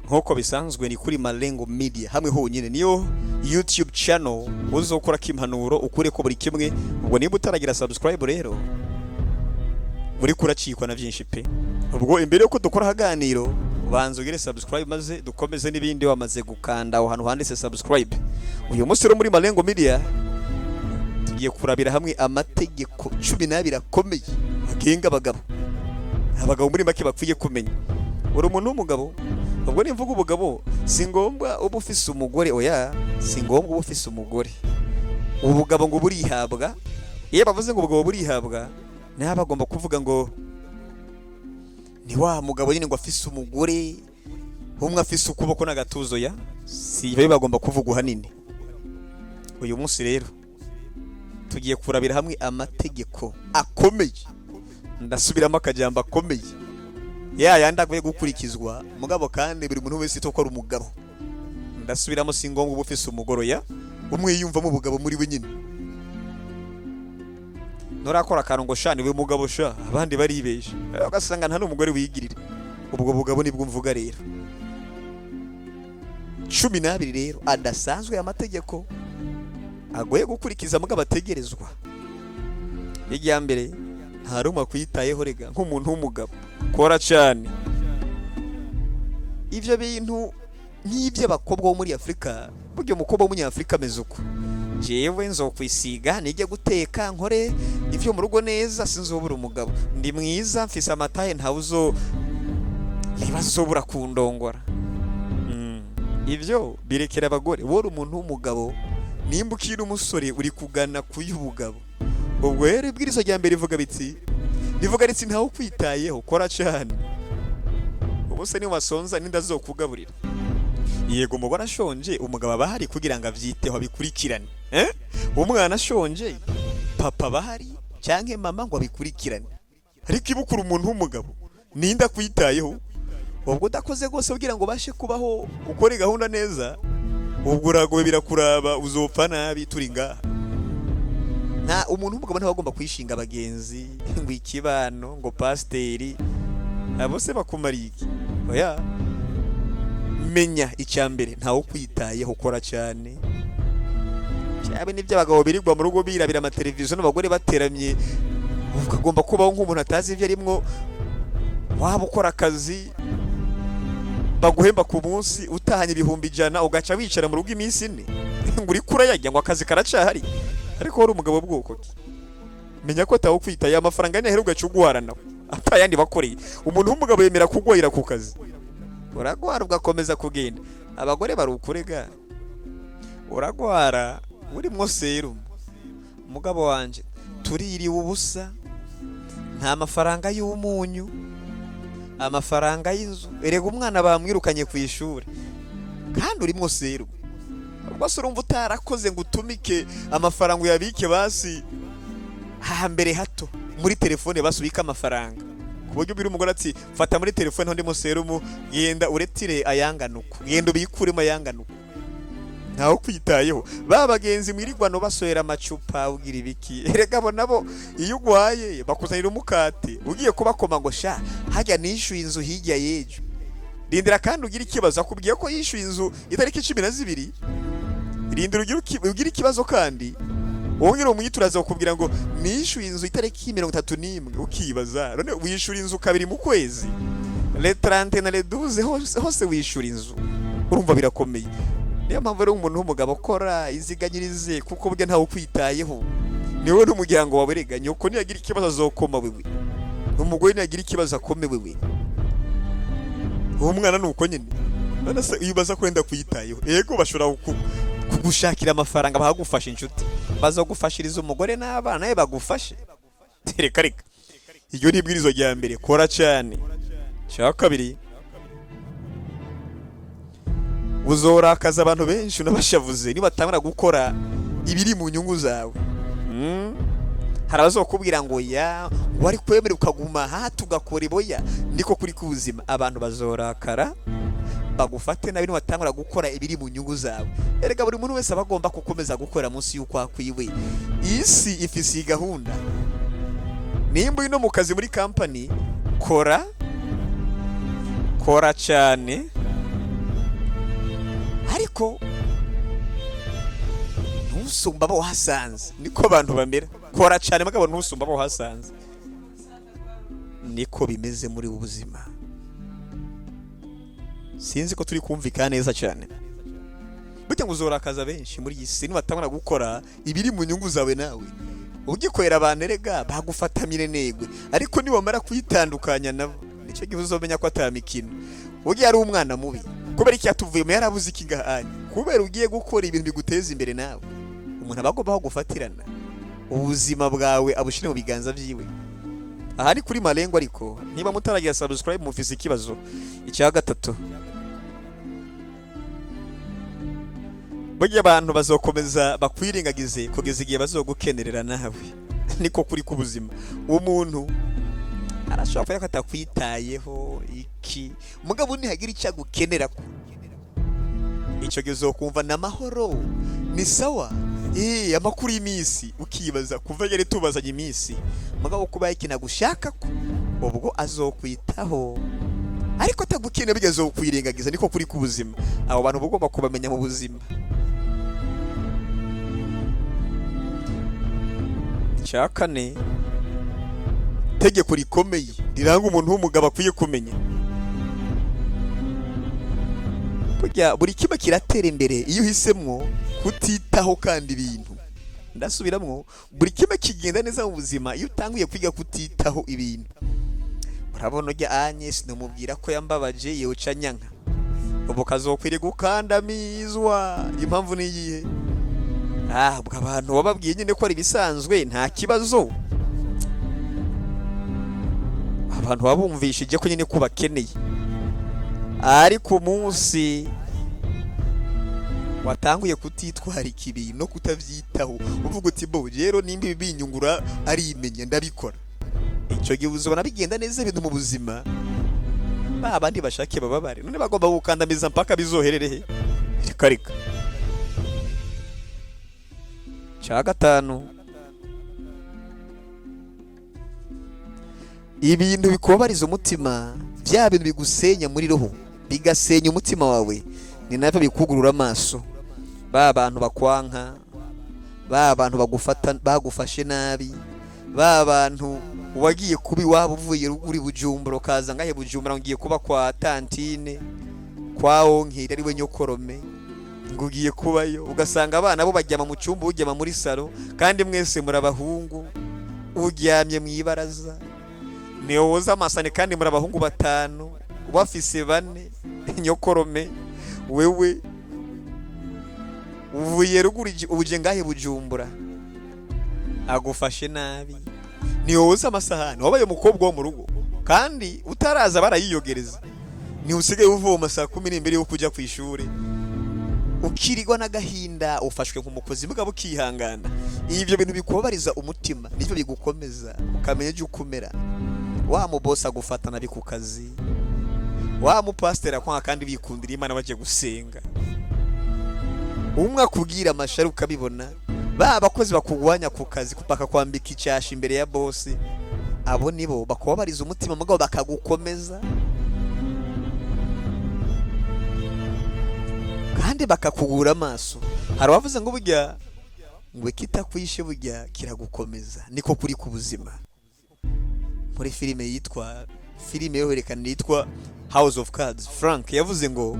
nk'uko bisanzwe ni kuri Malengo Media hamwe honyine niyo YouTube channel uzokora kimpanuro ukure ko buri kimwe. Ubwo niba utaragira subscribe rero muri kuracikwa na byinshi pe. Ubwo imbere yuko dukora haganiro ubanza ugire subscribe maze dukomeze n'ibindi wamaze gukanda aho hantu handitse subscribe. Uyu munsi rero muri Malengo Media tugiye kurabira hamwe amategeko 12 akomeye agenga abagabo muri make bakwiye kumenya. Uri umuntu w'umugabo, ubwo nimvuga ubugabo si ngombwa uba ufise umugore, oya si ngombwa uba ufise umugore. Ubugabo ngo burihabwa, iyo bavuze ngo ubugabo burihabwa naho bagomba kuvuga ngo ni wa mugabo nyine ngo afise umugore umwe afise ukuboko n'agatuzo, ya si byo bagomba kuvuga hanini. Uyu munsi rero tugiye kurabira hamwe amategeko akomeye, ndasubiramo akajambo akomeye yandi akwiye gukurikizwa mugabo kandi buri muntu wese to ko ari umugabo. Ndasubiramo si ngombwa uba ufise umugoro, ya umwe yiyumva mu bugabo muri we nyine. Norakora akantu ngo shani we mugabo sha abandi baribesha ugasanga nta n'umugore wigirira. Ubwo bugabo nibwo mvuga rero 12 rero adasanzwe amategeko agoye gukurikiza mugabo ategerezwa. Ijya mbere nta rumwe kwitayeho rega nk'umuntu w'umugabo kora cyane. Ivyo bintu nk'ibyo abakobwa bo muri Afrika, buryo umukobwa w'umunyafrika ameze uko. Jewe nzokwisiga nijye guteka nkore ivyo mu rugo neza, sinzobura umugabo. Ndi mwiza mfise amataye ntawuzo ntibazobura kundongora. Ivyo birekera abagore. Wori umuntu w'umugabo nimba ukiri umusore uri kugana kuy'ubugabo, ubwo rero ibwirizo rya mbere rivuga ritsi ntawe kwitayeho kora cyane. Ubuse ni wasonza ninda zokugaburira. Yego umugore ashonje umugabo abahari kugira ngo avyiteho abikurikirane. Umwana ashonje papa bahari cyanke mama ngo abikurikirane. Ariko ibukuru umuntu w'umugabo ninda kwitayeho, ubwo udakoze gose kugira ngo bashe kubaho ukore gahunda neza, ubwo uragowe birakuraba uzopfa nabi turi ngaha. Na umuntu w'umugabo ntagomba kwishinga abagenzi ngo ikibano ngo pasteri abose bakumariki, oya menya icyambere ntawo kwitayeho kora cyane. Cyabe nibyo abagabo birirwa mu rugo birabira ama televiziyo n'abagore bateramye, ukagomba kubaho nk'umuntu atazi ivyo arimwo. Waba ukora akazi baguhemba ku munsi utahanye 100 ugaca wicara mu rugo iminsi 4 ngo uri kurayajya ngo akazi karacahari. Ariko wari umugabo bwoko ki? Menya ko tawo kwitaye amafaranga ne heruga cyugwarana atayandi bakoreye. Umuntu w'umugabo yemera kugwira ku kazi, uragwara ugakomeza kugenda. Abagore barukurega, uragwara uri mwo serum. Umugabo wanje tuririwe ubusa, nta mafaranga y'umunyu, amafaranga y'inzu, erega umwana bamwirukanye ku ishuri kandi uri mwo serum. Ubwo urumva utarakoze ngo utumike amafaranga uyabike basi hambere hato muri telefone basubika amafaranga, kuburyo biri umugore ati fata muri telefone ndi mu serumu yenda uretire ayanganuko, yenda ubikuremo ayanganuko. Ntaho kwitayeho babagenzi mwirigwano basohera amacupa ugira ibiki. Erega bo nabo iyo ugwaye bakuzanira umukate ugiye kubakoma ngo sha hajya nishyuye inzu hirya yejo. Rindira kandi ugira ikibazo akubwiye ko yishyuye inzu itariki 12. Rindira ugira ikibazo kandi wongera umuyituraza ukubwira ngo nishyuye inzu itariki 31 ukibaza none wishyura inzu kabiri mu kwezi le 30 na le 12 hose wishyura inzu. Urumva birakomeye. Niyo mpamvu rero umuntu w'umugabo akora iziganyirize kuko bwe ntawe kwitayeho. Niwe n'umuryango wawe rega nyoko niyagira ikibazo azokoma wewe, umugore niyagira ikibazo akome wewe, uwo mwana nuko nyine. None se uyibaza kwenda kwitayeho, yego bashobora kugushakira amafaranga bahagufasha inshuti bazogufashiriza umugore n'abana naye bagufashe. Tereka reka iyo nibwirizo rya mbere kora cyane. Cya kabiri uzorakaza abantu benshi unabashavuze nibatangura gukora ibiri mu nyungu zawe. Harabazokubwira ngo ya wari kwemera ukaguma hatu ugakora iboya ndiko kuri kubuzima. Abantu bazorakara bagufate nabi nibatangura gukora ibiri mu nyungu zawe. Erega buri muntu wese abagomba kukomeza gukora munsi y'uko akwiwe. Isi ifisi gahunda. Nimba ino mu kazi muri company kora cyane ariko ntusumba abo wahasanze. Niko abantu bamera, kora cyane mugabo ntusumba abo wahasanze. Niko bimeze muri ubuzima. Sinzi ko turi kumvikana neza cyane. Burya ngo uzorakaza benshi muri iyi si nibatangura gukora ibiri mu nyungu zawe nawe. Ugikorera abantu erega bagufata mirenegwe, ariko niwamara kuyitandukanya nabo nicyo gihe uzomenya ko atamikino. Ugiye ari umwana mubi kubera iki yatuvuyemo yarabuze ikigahanye, kubera ugiye gukora ibintu biguteza imbere nawe. Umuntu abagomba gufatirana ubuzima bwawe abushire mu biganza byiwe. Aha ni kuri Marengo, ariko niba mutaragira subscribe mufise ikibazo. Icya gatatu, burya abantu bazokomeza bakwirengagize kugeza igihe bazogukenerera nawe. Niko kuri kubuzima. Umuntu arashobora ko atakwitayeho iki mugabo nihagira icyo agukenera ko icyo gihe uzokumva n'amahoro ni sawa. Amakuru y'imisi ukibaza kuva yari tubazanye imisi mugabo kuba ikintu agushaka ko ubwo azokwitaho, ariko atagukenera bigeze ukwirengagiza. Niko kuri kubuzima. Abo bantu bagomba kubamenya mu buzima. Cyakane, tegeko rikomeye riranga umuntu w'umugabo akwiye kumenya. Burya buri kimwe kiratera imbere iyo uhisemwo kutitaho kandi ibintu. Ndasubiramwo, buri kimwe kigenda neza mu buzima iyo utanguye kwiga kutitaho ibintu. Murabona ujya Agnes numubwira ko yambabaje yewe nyanka, ubu kazokwiriye gukandamizwa. Impamvu ni iyihe? Ubwo abantu bababwiye nyine ko ari bisanzwe nta kibazo. Abantu babumvishije ko nyine kubakeneye, ariko umunsi watanguye kutitwarika ibintu no kutavyitaho uvuga uti bo rero nimba ibinyungura ari imenya ndabikora, icyo gihe uzobona bigenda neza ibintu mu buzima. Abandi bashake bababare none bagomba gukandamiza mpaka bizohererehe. Reka cya gatanu, ibintu bikubabariza umutima, bya bintu bigusenya muri roho bigasenya umutima wawe, ni nabyo bikugurura amaso. Ba bantu bakwanka, ba bantu bagufashe nabi, ba bantu wagiye kubi waba uvuye uri Bujumbura ukaza ngahe Bujumbura ngiye kuba kwa tantine kwa onkira ari we nyokorome ngo ugiye kubayo, ugasanga abana bo bajyama mu cyumba ujyama muri salo, kandi mwese muri abahungu uryamye mu ibaraza. Niyo woza amasane kandi muri abahungu 5 bafise 4 nyokorome, wewe uvuye ruguru uje ngahe Bujumbura agufashe nabi. Niyo woza amasahani wabaye umukobwa wo mu rugo kandi utaraza barayiyogereza, ni usigaye uvoma saa 10 imbere yo kujya ku ishuri, ukirigwa n'agahinda, ufashwe nk'umukozi mugabo ukihangana. Ibyo bintu bikubabariza umutima nibyo bigukomeza ukamenya cyo kumera. Wa mu boss agufatana biku kazi, wa mu pastor akwa kandi bikundira Imana baje gusenga, umwe akubwira amashari ukabibona. Ba abakozi bakugwanya ku kazi kupaka kwambika icyashi imbere ya boss, abo nibo bakubabariza umutima mugabo bakagukomeza kandi bakakugura amaso. Hari wavuze ngo burya ngo kitakwishe burya kiragukomeza. Niko kuri kubuzima. Muri filime yerekana yitwa House of Cards, Frank yavuze ngo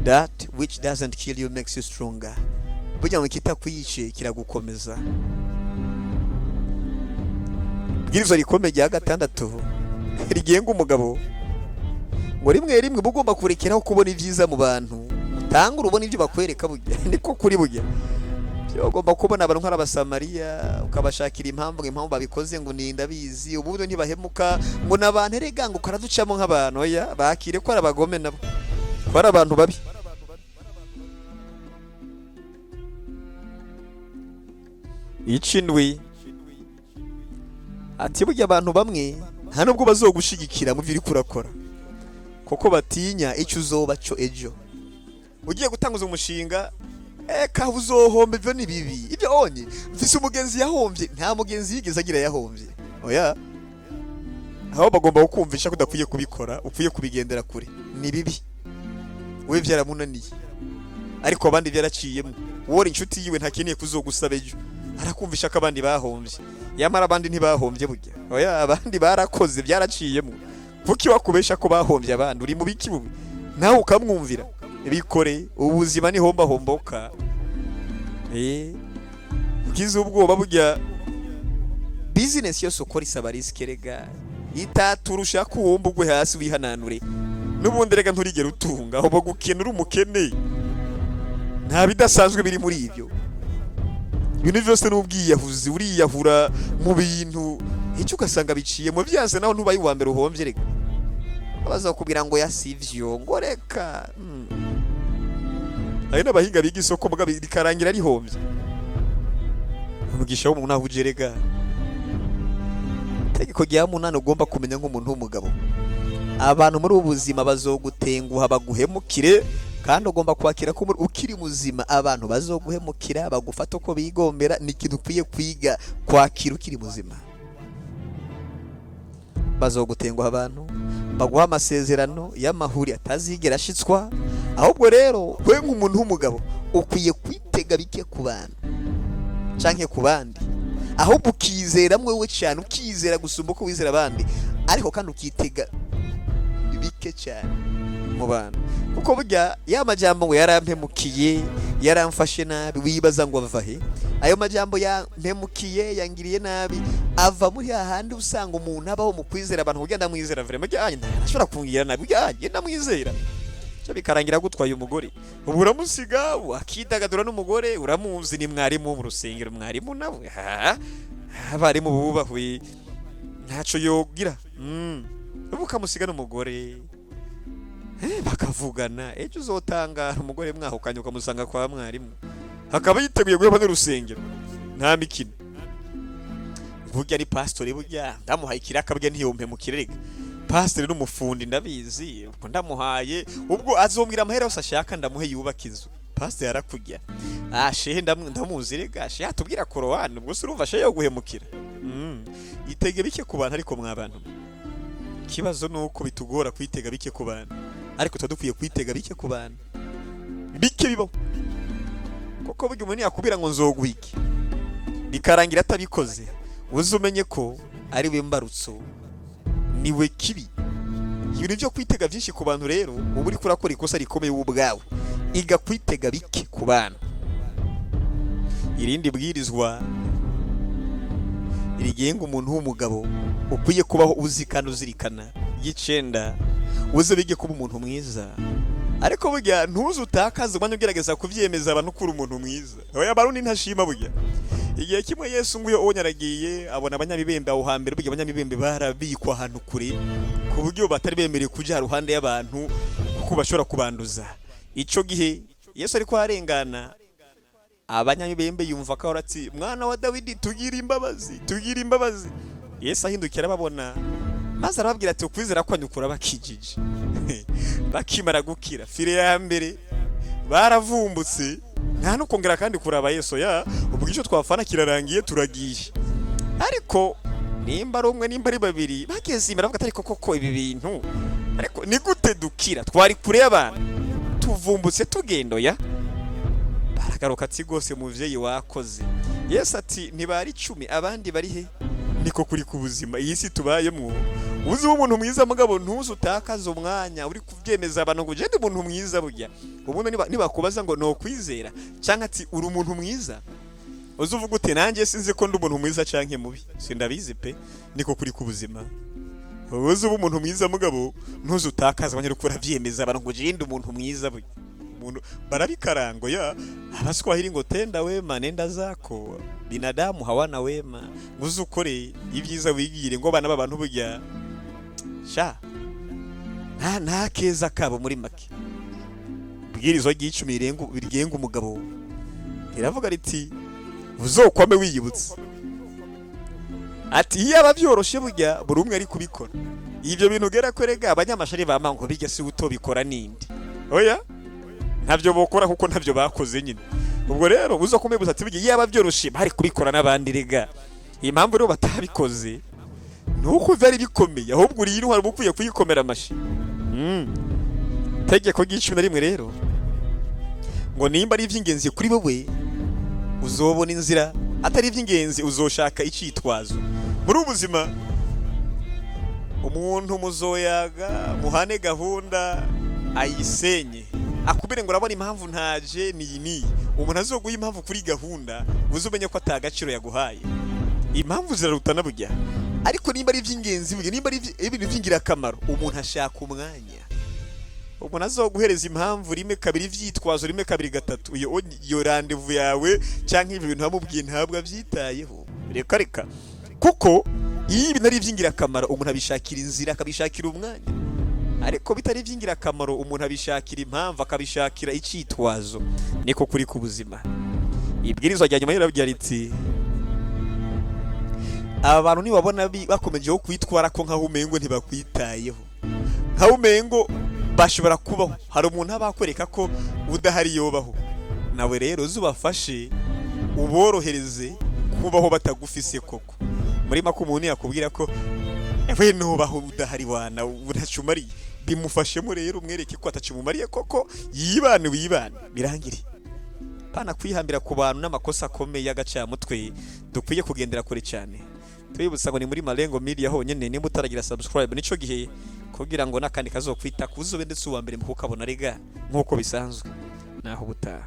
that which doesn't kill you makes you stronger. Burya ngo kitakwishe kiragukomeza. Bwirizo rikomeye rya 6 rigenga umugabo ngo rimwe bugomba kurekeraho kubona ibyiza mu bantu, utanga urubona ibyo bakwereka. Burya niko kuri burya ugomba kubona abantu nk'abasamariya ukabashakira impamvu babikoze ngo ni ndabizi ubudo ntibahemuka ngo nabantu erega ngo karaducamo nk'abantu. Oya, bakire ko arabagome nabo, ko ari abantu babi. Icindwi ati burya abantu bamwe nta nubwo bazogushigikira mu byo uri kurakora, kuko batinya icyo uzoba cyo ejo. Ugiye gutanguza umushinga eka uzohombe, ibyo ni bibi. Ibyo onye mfise umugenzi yahombye, nta mugenzi yigeze agira yahombye. Oya, aho bagomba kukumvisha ko udakwiye kubikora, ukwiye kubigendera kure. Ni bibi. we byaramunaniye ariko abandi byaraciyemo wori inshuti yiwe ntakeneye kuzogusaba ejo arakumvisha ko abandi bahombye yamara abandi ntibahombye burya oya abandi barakoze byaraciyemo kuki wakubesha ko bahombye abandi uri mu biki bubi nawe ukamwumvira bikore ubuzima ni homba homboka ugize ubwoba burya business yose ukora isaba risk rega itaturusha kuwumba ugwe hasi wihananure n'ubundi rega nturigera utunga aho bagukenera umukene nta bidasanzwe biri muri ibyo ibintu byose n'ubwiyahuzi uriyahura mu bintu icyo ugasanga biciye mu byanze naho ntubaye uwa mbere uhombye rega bazakubwira ngo yasivyo ngo reka ari n'abahinga biga isoko mbwa bikarangira ari hombye umugisha w'umuntu aho ujerega tegeko rya munani ugomba kumenya nk'umuntu w'umugabo abantu muri ubuzima bazogutenguha baguhemukire kandi ugomba kwakira ko ukiri muzima abantu bazoguhemukira bagufata uko bigombera ni ikintu ukwiye kwiga kwakira ukiri muzima bazogutenguha abantu baguha amasezerano y'amahuri atazigera ashitswa ahubwo rero we nk'umuntu w'umugabo ukwiye kwitega bike ku bantu canke ku bandi ahubwo ukizera mwewe cyane ukizera gusumba uko wizera abandi ariko kandi ukitega bike cyane mu bantu kuko burya ya majambo ngo yarampemukiye yaramfashe nabi wibaza ngo ava he ayo majambo yampemukiye yangiriye nabi ava muri hahandi usanga umuntu abaho mu kwizera abantu kugenda mwizera vraiment cyane ntashobora kungira nabi cyane ndamwizera cyo bikarangira gutwaye umugore ubu uramusiga akidagadura n'umugore uramuzi ni mwarimu mu rusengero mwarimu nawe abari mu bubahwe ntaco yogira ukamusiga n'umugore bakavugana ejo uzotangara umugore mwahukanye ukamusanga kwa mwarimu hakaba yiteguye guheba n'urusengero nta mikino burya ari pastor burya ndamuhaye kiraka burya ntiyompe mu kirega pastor n'umufundi ndabizi uko ndamuhaye ubwo azombwira amahera yose ashaka ndamuhe yubakizo pastor yarakujya shehe ndamuzi rega shehe atubwira korowani ubwo surumva shehe yo guhemukira yitege bike ku bantu ariko mwabantu kibazo nuko bitugora kwitega bike ku bantu ariko tudukwiye kwitega bike ku bantu bike bibaho kuko burya umuntu yakubwira ngo nzogwike bikarangira atabikoze uzumenye ko ari we mbarutso niwe kibi ibintu byo kwitega byinshi ku bantu rero ubu uri kurakora ikosa rikomeye ubwawe iga kwitega bike ku bantu irindi bwirizwa rigenga umuntu w'umugabo ukwiye kubaho uzi kandi uzirikana y'icenda uze bige kuba umuntu mwiza ariko burya ntuzi utakaza umwanya ugerageza kuvyemeza abantu kuri umuntu mwiza oya barundi ntashima burya igihe kimwe Yesu nguyo onyaragiye abona abanyabibembe aho hambere burya abanyabibembe barabikwa ahantu kure ku buryo batari bemereye kuja ruhande y'abantu kuko bashobora kubanduza ico gihe Yesu ariko arengana abanyabibembe yumva ko arati mwana wa Dawidi tugira imbabazi Yesu ahindukira babona maze arababwira ati ukwizera kwanyukura bakijije bakimara gukira fire ya mbere baravumbutse nta no kongera kandi kuraba Yesu ya ubwo icyo twafana kirarangiye turagiye ariko nimba ari umwe nimba ari babiri bageze imbere bavuga ariko koko ibi bintu ariko ni gute dukira twari kure y'abantu tuvumbutse tugendo ya baragaruka ati gose muvyeyi wakoze Yesu ati ntibari 10 abandi bari he niko kuri ku buzima iyi si tubayemo uzi umuntu mwiza mugabo ntuzi utakaza umwanya uri kuvyemeza abantu ngo je ndi umuntu mwiza burya ubundi nibakubaza ngo no kwizera canke ati uri umuntu mwiza uzuvuga ute nanjye sinzi ko ndi umuntu mwiza canke mubi sindabizi pe niko kuri ku buzima uzi umuntu mwiza mugabo ntuzi utakaza abanya uri kuvyemeza abantu ngo je ndi umuntu mwiza burya umuntu barabikarango ya abaswahili ngo tenda wema nenda zako binadamu hawana wema nguzi ukore ibyiza wigire ngo bana babantu burya sha nta keza kabo muri make bwirizwa ry'icumi rigenga umugabo iravuga riti uzokwame wiyibutse ati iyo abavyoroshe burya buri umwe ari kubikora ivyo bintu gera kwerega abanyamashari bamango bijya si utobikora nindi oya ntavyo bokora kuko ntavyo bakoze nyine ubwo rero uzokomebutse ati burya iyo abavyoroshe bari kubikora n'abandi rega impamvu rero batabikoze nuko vyari bikomeye ahubwo uri hari bukwiye kuyikomera amashi tegeko ry'icumi na rimwe rero ngo nimba ari iby'ingenzi kuri wowe uzobona inzira, atari iby'ingenzi uzoshaka icyitwazo. Muri ubuzima umuntu muzoyaga muhane gahunda ayisenye akubire ngo urabona impamvu ntaje ni umuntu azoguha impamvu kuri gahunda uzumenye ko atagaciro yaguhaye. Impamvu zirarutana burya, ariko nimba ari iby'ingenzi burya, nimba ari ibintu by'ingirakamaro umuntu ashaka umwanya. Umuntu azoguhereza impamvu rimwe kabiri, ivyitwazo rimwe kabiri gatatu, iyo randevu yawe cyangwa ibintu hamubwiye ntabwo abyitayeho. Reka kuko iyo ibintu ari iby'ingirakamaro umuntu abishakira inzira, akabishakira umwanya. Ariko bitari iby'ingirakamaro umuntu abishakira impamvu, akabishakira icyitwazo. Niko kuri ku buzima. Ibwirizwa rya nyuma riravuga riti aba bantu nibabona bakomejeho kwitwara ko nkaho umengo ntibakwitayeho, nkaho umengo bashobora kubaho, hari umuntu abakwereka ko udahari yobaho, nawe rero zubafashe uborohereze kubaho batagufise koko. Muri make umuntu yakubwira ko ewe nubaho udahari wana uracumariye, bimufashemo rero umwereke ko atacumumariye koko, yibane birangire. Pana kwihambira ku bantu n'amakosa akomeye y'agacamutwe dukwiye kugendera kure cyane. Twibutsa ngo ni muri Malengo Media honyene, nimba utaragira subscribe nico gihe kugira ngo nakandi kazokwita kuzobe ndetse uwa mbere mu kukabona rega nkuko bisanzwe. Naho butaha.